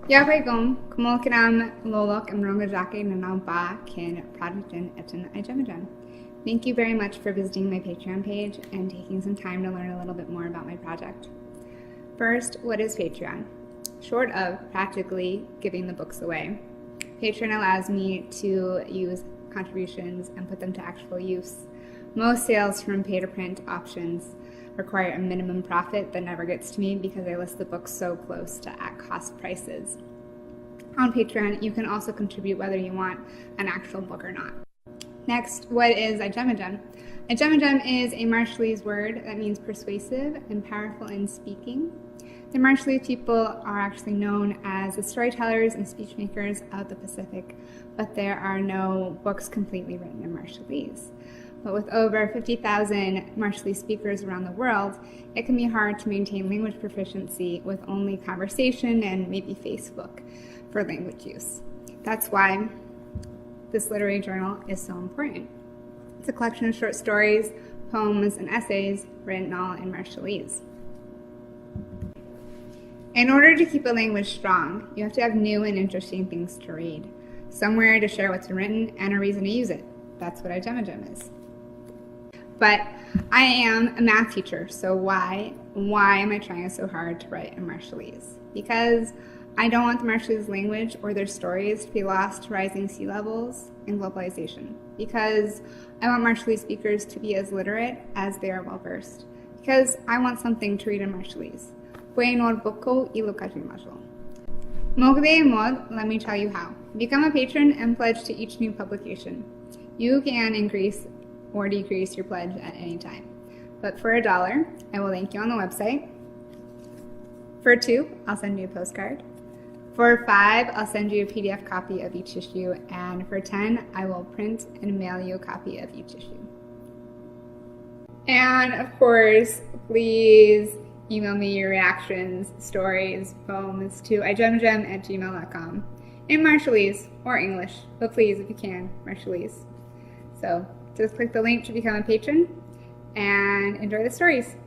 Yahwehgom, Kumolkinam, Lolok, and Rongajake, Nanamba, Kin, Prodigen, Etin, Aejemjem. Thank you very much for visiting my Patreon page and taking some time to learn a little bit more about my project. First, what is Patreon? Short of practically giving the books away, Patreon allows me to use contributions and put them to actual use. Most sales from pay-to-print options require a minimum profit that never gets to me because I list the books so close to at-cost prices. On Patreon, you can also contribute whether you want an actual book or not. Next, what is Aejemjem? Aejemjem is a Marshallese word that means persuasive and powerful in speaking. The Marshallese people are actually known as the storytellers and speechmakers of the Pacific, but there are no books completely written in Marshallese. But with over 50,000 Marshallese speakers around the world, it can be hard to maintain language proficiency with only conversation and maybe Facebook for language use. That's why this literary journal is so important. It's a collection of short stories, poems, and essays written all in Marshallese. In order to keep a language strong, you have to have new and interesting things to read, somewhere to share what's written, and a reason to use it. That's what Aejemjem is. But I am a math teacher, so why am I trying so hard to write in Marshallese? Because I don't want the Marshallese language or their stories to be lost to rising sea levels and globalization. Because I want Marshallese speakers to be as literate as they are well-versed. Because I want something to read in Marshallese. Let me tell you how. Become a patron and pledge to each new publication. You can increase or decrease your pledge at any time. But for $1, I will link you on the website. For $2, I'll send you a postcard. For $5, I'll send you a PDF copy of each issue. And for $10, I will print and mail you a copy of each issue. And of course, please email me your reactions, stories, poems to aejemjem@gmail.com in Marshallese or English, but please, if you can, Marshallese. So just click the link to become a patron and enjoy the stories.